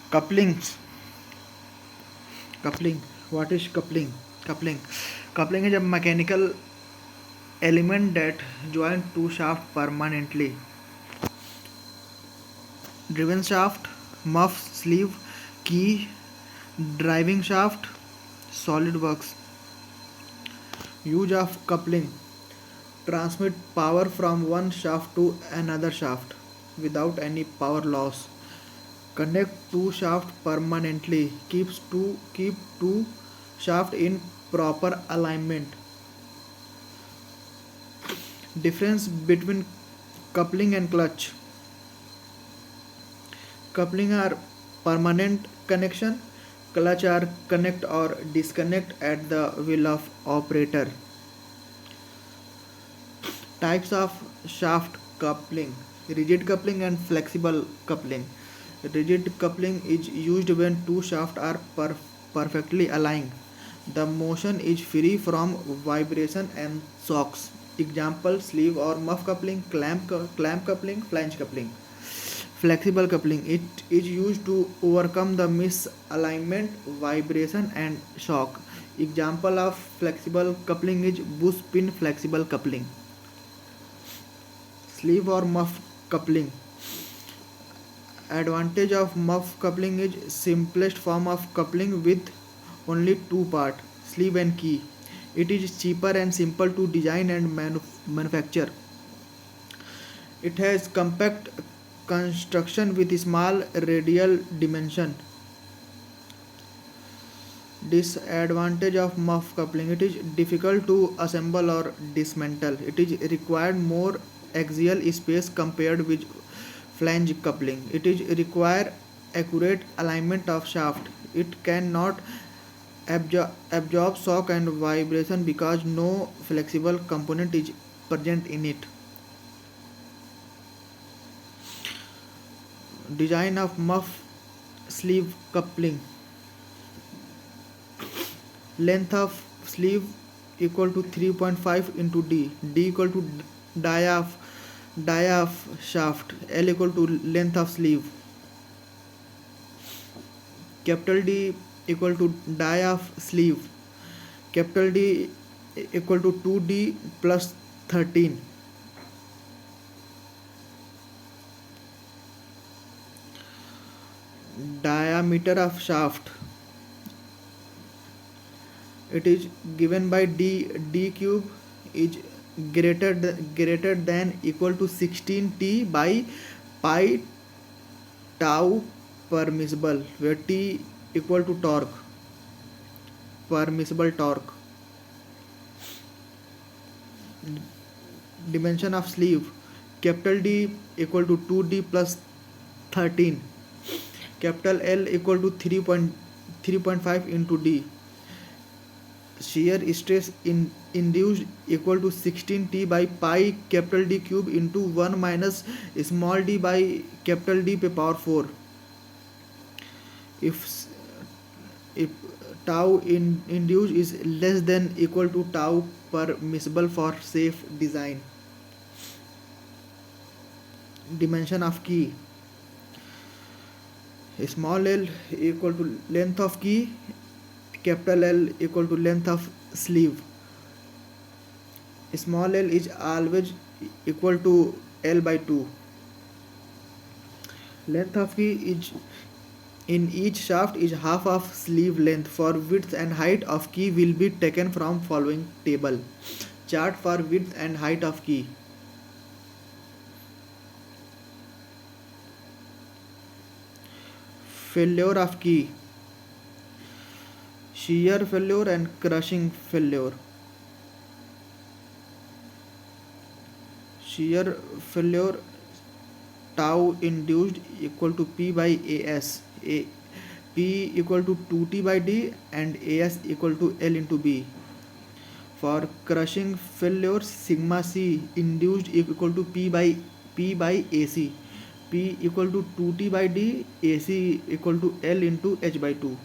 Couplings. Coupling. What is coupling? Coupling. Coupling is a mechanical element that join two shafts permanently. Driven shaft, muff sleeve, key, driving shaft, SolidWorks. Use of coupling. Transmit power from one shaft to another shaft without any power loss. Connect two shafts permanently. Keep two shaft in proper alignment. Difference between coupling and clutch. Coupling are permanent connection. Clutch are connect or disconnect at the will of operator. Types of shaft coupling: rigid coupling and flexible coupling. Rigid coupling is used when two shafts are perfectly aligned. The motion is free from vibration and shocks. Example: sleeve or muff coupling, clamp coupling, flange coupling. Flexible coupling: it is used to overcome the misalignment, vibration, and shock. Example of flexible coupling is bush pin flexible coupling. Sleeve or muff coupling. Advantage of muff coupling is simplest form of coupling with only two parts, sleeve and key. It is cheaper and simple to design and manufacture. It has compact construction with small radial dimension. Disadvantage of muff coupling: it is difficult to assemble or dismantle. It is required more axial space compared with flange coupling. It is require accurate alignment of shaft. It cannot absorb shock and vibration because no flexible component is present in it. Design of muff sleeve coupling. Length of sleeve equal to 3.5 into D equal to dia of shaft, L equal to length of sleeve. Capital D equal to dia of sleeve. Capital D equal to 2D plus 13. Diameter of shaft, it is given by D cube is greater than equal to 16 T by pi tau permissible, where T equal to torque, permissible torque. Dimension of sleeve: capital D equal to 2D plus 13. Capital L equal to 3.5 into D. Shear stress induced equal to 16 T by pi capital D cube into 1 minus small d by capital D power 4. If if tau induced is less than equal to tau permissible for safe design. Dimension of key: small l equal to length of key, capital L equal to length of sleeve. Small l is always equal to L by 2. Length of key is in each shaft is half of sleeve length. For width and height of key will be taken from following table. Chart for width and height of key. Failure of key: shear failure and crushing failure. Shear failure: tau induced equal to P by AS. P equal to 2T by D and AS equal to L into B. For crushing failure, sigma C induced equal to P by AC. P equal to 2T by D, AC equal to L into H by 2.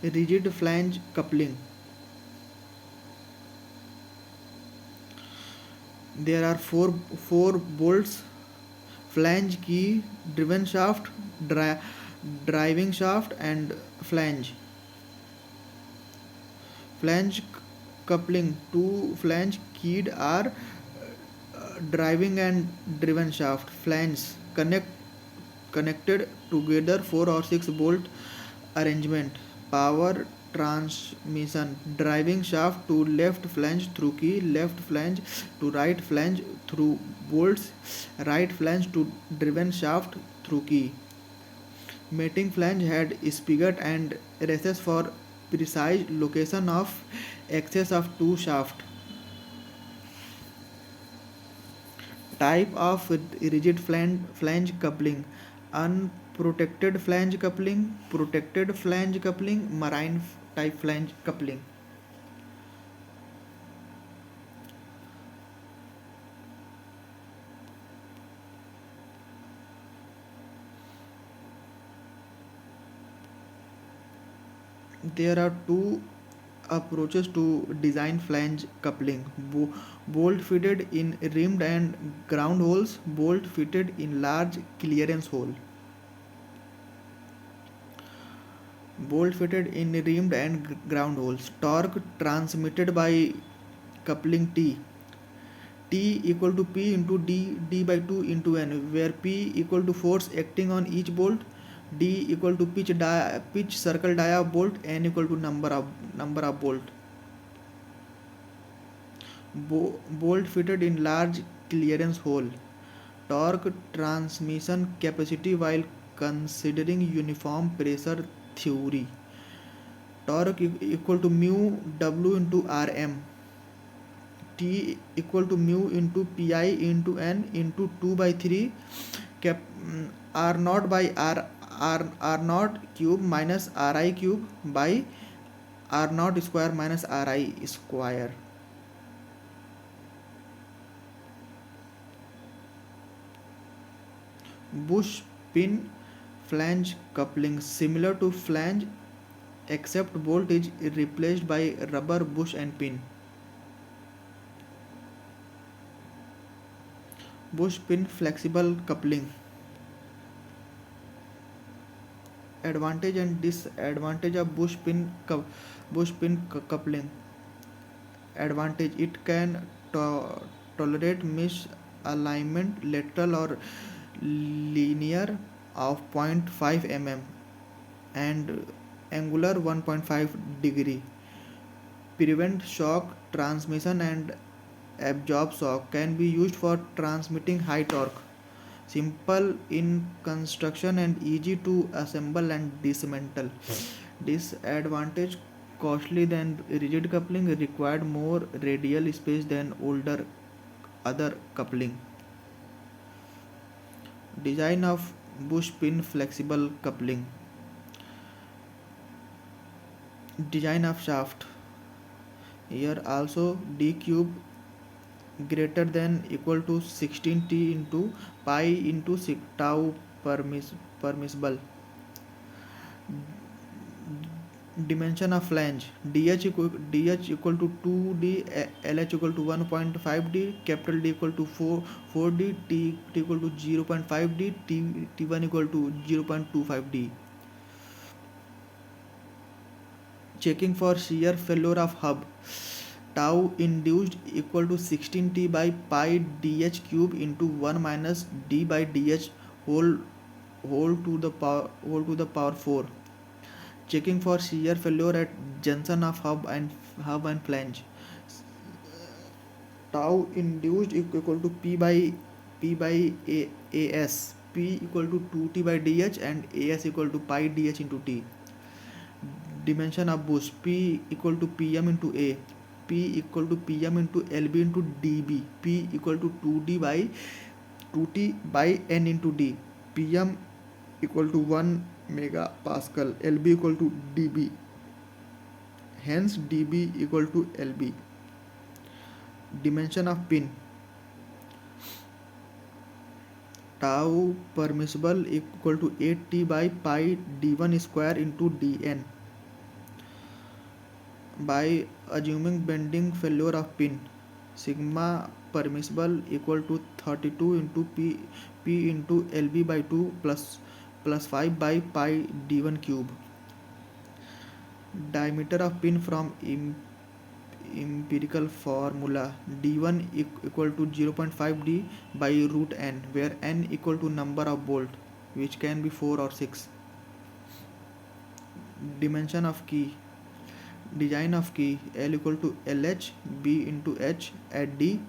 Rigid flange coupling. There are four bolts: flange, key, driven shaft, driving shaft, and flange. Flange coupling: two flange keyed are driving and driven shaft. Flanges connected together 4 or 6 bolt arrangement. Power transmission: driving shaft to left flange through key, left flange to right flange through bolts, right flange to driven shaft through key. Mating flange had spigot and races for precise location of access of two shaft. Type of rigid flange coupling: unprotected flange coupling, protected flange coupling, marine type flange coupling. There are two approaches to design flange coupling: bolt fitted in rimmed and ground holes, bolt fitted in large clearance hole. Bolt fitted in rimmed and ground holes. Torque transmitted by coupling T. T equal to P into D by 2 into N, where P equal to force acting on each bolt, D equal to pitch circle dia of bolt, N equal to number of bolt. Bolt fitted in large clearance hole. Torque transmission capacity while considering uniform pressure theory. Torque equal to mu W into Rm. T equal to mu into pi into n into 2 by 3 cap r naught by r naught cube minus ri cube by r naught square minus ri square. Bush pin flange coupling: similar to flange except bolt is replaced by rubber bush and pin. Bush pin flexible coupling: advantage and disadvantage of bush pin coupling. Advantage: it can tolerate misalignment lateral or linear of 0.5 mm and angular 1.5 degree. Prevent shock transmission and absorb shock. Can be used for transmitting high torque. Simple in construction and easy to assemble and dismantle. Disadvantage: costly than rigid coupling, required more radial space than older other coupling. Design of bush pin flexible coupling. Design of shaft. Here also d cube greater than equal to 16t into pi into tau permissible. Dimension of flange: dh equal to 2d, lh equal to 1.5d, capital D equal to 4d, t equal to 0.5d, t1 equal to 0.25d. Checking for shear failure of hub: tau induced equal to 16t by pi dh cube into 1 minus d by dh whole to the power 4. Checking for shear failure at junction of hub and flange: tau induced equal to p by as, p equal to 2t by dh and as equal to pi dh into t. Dimension of bush: p equal to pm into a, p equal to pm into lb into db, p equal to 2t by n into d. Pm equal to 1 megapascal, lb equal to db, hence db equal to lb. Dimension of pin: tau permissible equal to 8t by pi d1 square into dn. By assuming bending failure of pin, sigma permissible equal to 32 into p into lb by 2 plus 5 by pi d1 cube. Diameter of pin from empirical formula d1 equal to 0.5 d by root n, where n equal to number of bolt, which can be 4 or 6. Dimension of key. Design of key: L equal to LH, B into H at D,